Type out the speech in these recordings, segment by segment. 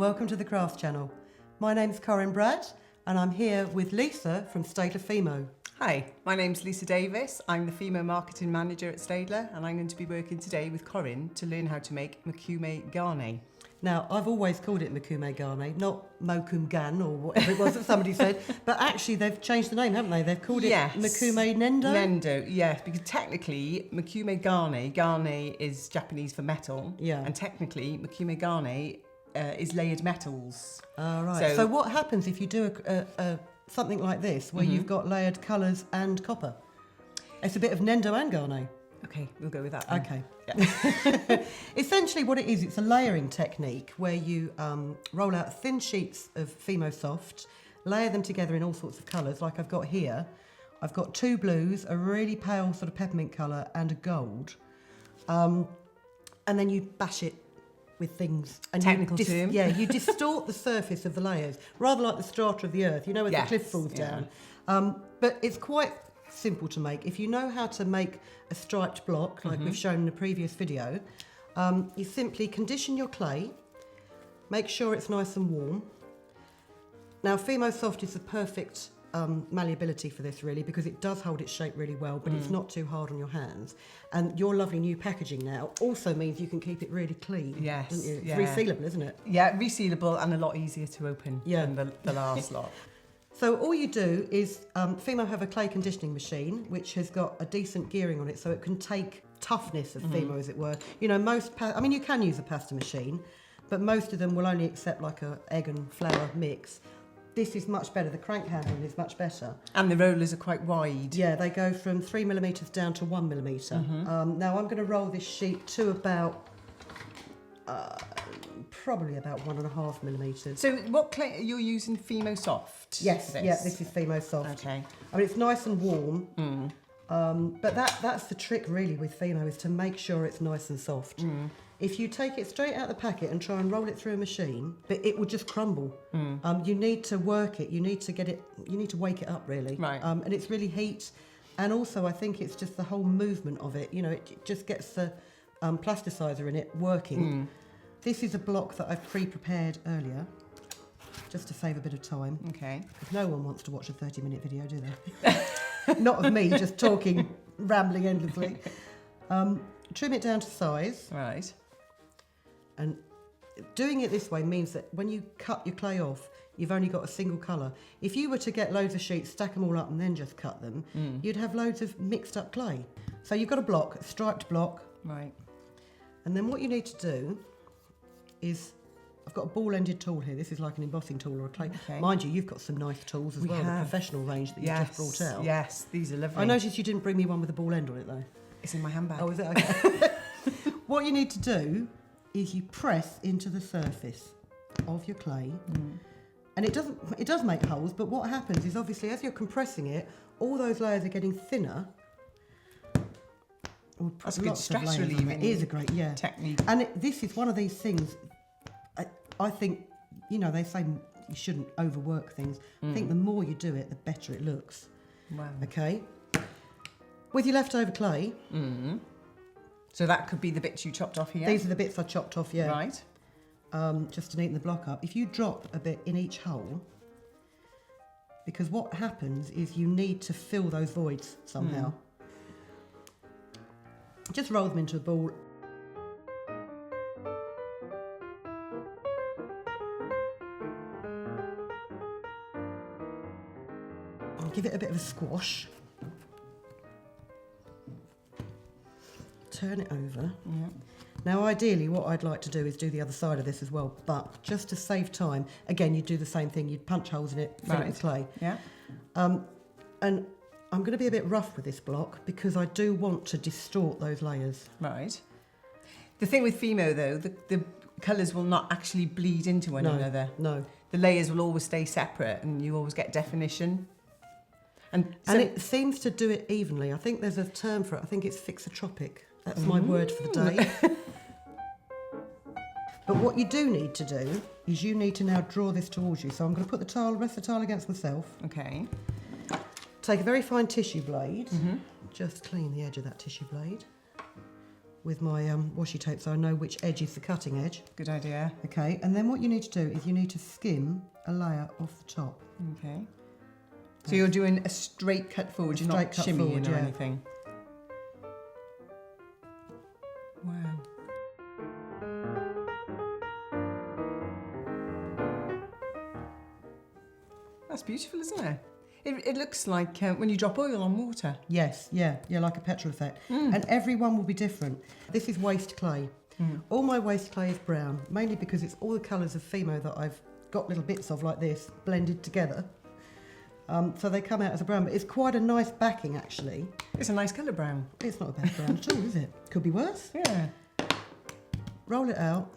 welcome to the Crafts Channel. My name's Corinne and I'm here with Lisa from Stadler Fimo. Hi, my name's Lisa Davies. I'm the Fimo marketing manager at Stadler, and I'm going to be working today with Corinne to learn how to make mokume-gane. Now, I've always called it mokume-gane, not mokume-gane or whatever it was that somebody said, but actually they've changed the name, haven't they? They've called it mokume-nendo? Nendo, yes, because technically mokume-gane, gane is Japanese for metal, and technically mokume-gane is layered metals. Ah, right. So what happens if you do something like this, where you've got layered colours and copper? It's a bit of nendo and gane. Okay, we'll go with that then. Okay. Yeah. Essentially what it is, it's a layering technique where you roll out thin sheets of Fimo Soft, layer them together in all sorts of colours, like I've got here. I've got two blues, a really pale sort of peppermint colour and a gold. And then you bash it with things. And Technical term. Yeah, you distort the surface of the layers, rather like the strata of the earth, you know, as the cliff falls down. But it's quite simple to make. If you know how to make a striped block, like we've shown in the previous video, you simply condition your clay, make sure it's nice and warm. Now, Fimo Soft is the perfect malleability for this, really, because it does hold its shape really well, but it's not too hard on your hands. And your lovely new packaging now also means you can keep it really clean. Yes. Doesn't you? It's resealable, isn't it? Yeah, resealable and a lot easier to open than the last lot. So all you do is, Fimo have a clay conditioning machine, which has got a decent gearing on it, so it can take toughness of Fimo, as it were. You know, you can use a pasta machine, but most of them will only accept like a egg and flour mix. This is much better. The crank handling is much better. And the rollers are quite wide. Yeah, they go from 3mm down to 1mm. Now I'm going to roll this sheet to about probably about 1.5mm. So what clay you're using? Fimo Soft? Yes, this is Fimo Soft. Okay. I mean, it's nice and warm, but that's the trick really with Fimo, is to make sure it's nice and soft. If you take it straight out of the packet and try and roll it through a machine, it will just crumble. You need to work it, you need to get it, you need to wake it up really. Right. And it's really heat, and also I think it's just the whole movement of it, you know, it just gets the plasticizer in it working. This is a block that I've pre-prepared earlier, just to save a bit of time. Okay. Because no one wants to watch a 30-minute video, do they? Not of me, just talking, rambling endlessly. Trim it down to size. Right. And doing it this way means that when you cut your clay off, you've only got a single colour. If you were to get loads of sheets, stack them all up and then just cut them, you'd have loads of mixed up clay. So you've got a block, a striped block. Right. And then what you need to do is, I've got a ball-ended tool here. This is like an embossing tool or a clay. Okay. Mind you, you've got some nice tools as well, the professional range that you've just brought out. Yes, these are lovely. I noticed you didn't bring me one with a ball end on it though. It's in my handbag. Oh, is it? Okay. What you need to do is you press into the surface of your clay, and it does make holes, but what happens is, obviously, as you're compressing it, all those layers are getting thinner. That's a good stress relieving. It is a great technique. And this is one of these things, I think, you know, they say you shouldn't overwork things. I think the more you do it, the better it looks. Wow. Okay. With your leftover clay. So that could be the bits you chopped off here? These are the bits I chopped off, yeah. Right. Just to neaten the block up. If you drop a bit in each hole, because what happens is you need to fill those voids somehow. Just roll them into a ball. And give it a bit of a squash. Turn it over. Now, ideally, what I'd like to do is do the other side of this as well, but just to save time, again, you'd do the same thing. You'd punch holes in it, fill it with clay. Yeah. And I'm going to be a bit rough with this block because I do want to distort those layers. Right. The thing with Fimo, though, the colours will not actually bleed into one another. No. The layers will always stay separate and you always get definition. And it seems to do it evenly. I think there's a term for it. I think it's fixotropic. That's my word for the day. But what you do need to do is you need to now draw this towards you. So I'm going to put the rest of the tile against myself. Okay. Take a very fine tissue blade. Just clean the edge of that tissue blade. with my washi tape so I know which edge is the cutting edge. Good idea. Okay, and then what you need to do is you need to skim a layer off the top. Okay. So you're doing a straight cut forward, you're not shimmying or anything? Wow. That's beautiful, isn't it? It looks like when you drop oil on water. Yes, yeah, like a petrol effect. And every one will be different. This is waste clay. All my waste clay is brown, mainly because it's all the colours of Fimo that I've got little bits of like this, blended together. So they come out as a brown, but it's quite a nice backing actually. It's a nice colour brown. It's not a bad brown at all, is it? Could be worse. Yeah. Roll it out.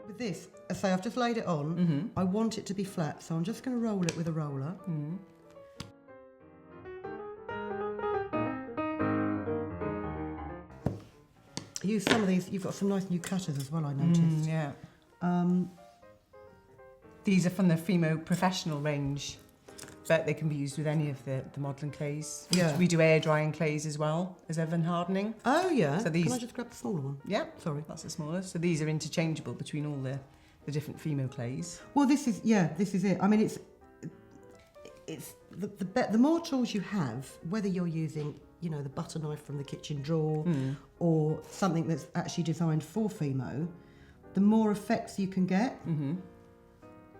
With this, say I've just laid it on, I want it to be flat, so I'm just going to roll it with a roller. Use some of these, you've got some nice new cutters as well, I noticed. Yeah. These are from the Fimo professional range, but they can be used with any of the modelling clays. Yeah. We do air drying clays as well as oven hardening. Oh yeah. So these, can I just grab the smaller one? Yeah. Sorry. That's the smallest. So these are interchangeable between all the different Fimo clays. Well, this is it. I mean, it's the more tools you have, whether you're using, you know, the butter knife from the kitchen drawer or something that's actually designed for Fimo, the more effects you can get.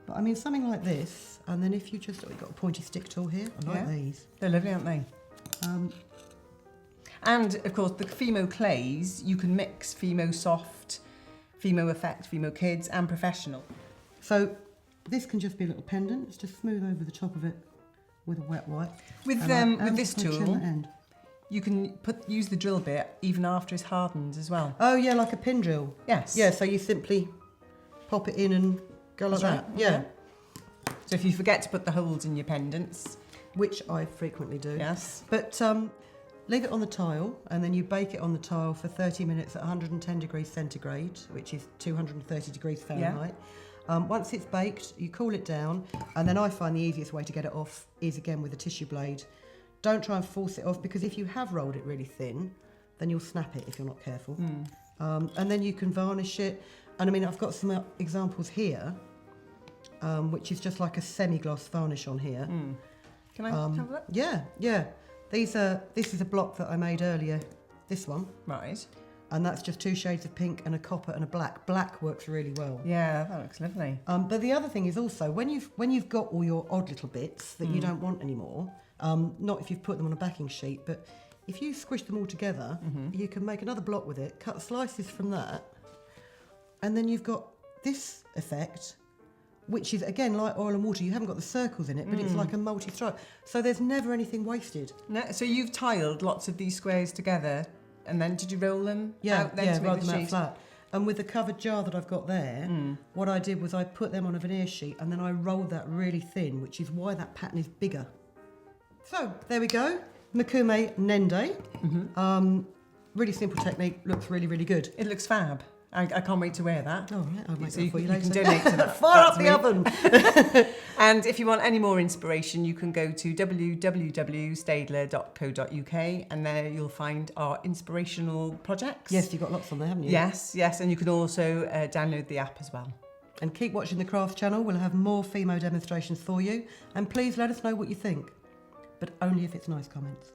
But I mean, something like this, and then if you just, you've got a pointy stick tool here. I like these. They're lovely, aren't they? And of course, the Fimo clays, you can mix Fimo Soft, Fimo Effect, Fimo Kids, and Professional. So this can just be a little pendant. It's just smooth over the top of it with a wet wipe. With this tool, you can use the drill bit even after it's hardened as well. Oh yeah, like a pin drill. Yes. Yeah, so you simply pop it in and go like that. Yeah. So if you forget to put the holes in your pendants, which I frequently do. Yes. But leave it on the tile, and then you bake it on the tile for 30 minutes at 110 degrees centigrade, which is 230 degrees Fahrenheit. Once it's baked, you cool it down, and then I find the easiest way to get it off is again with a tissue blade. Don't try and force it off, because if you have rolled it really thin, then you'll snap it if you're not careful. And then you can varnish it. And I mean, I've got some examples here, which is just like a semi-gloss varnish on here. Can I have a look? Yeah. This is a block that I made earlier, this one. Right. And that's just 2 shades of pink and a copper and a black. Black works really well. Yeah, that looks lovely. But the other thing is also, when you've got all your odd little bits that you don't want anymore, not if you've put them on a backing sheet, but if you squish them all together, you can make another block with it, cut slices from that, and then you've got this effect, which is again like oil and water. You haven't got the circles in it, but it's like a multi-stripe. So there's never anything wasted. No, so you've tiled lots of these squares together, and then did you roll them out then to make roll the them sheet? out flat. And with the covered jar that I've got there, what I did was I put them on a veneer sheet, and then I rolled that really thin, which is why that pattern is bigger. So there we go, mokume-nendo. Really simple technique, looks really, really good. It looks fab. I can't wait to wear that. Oh, right, I'll make so that for you later. You can donate to that. Fire up the oven. And if you want any more inspiration, you can go to www.staedtler.co.uk, and there you'll find our inspirational projects. Yes, you've got lots on there, haven't you? Yes, and you can also download the app as well. And keep watching the Crafts channel. We'll have more Fimo demonstrations for you. And please let us know what you think, but only if it's nice comments.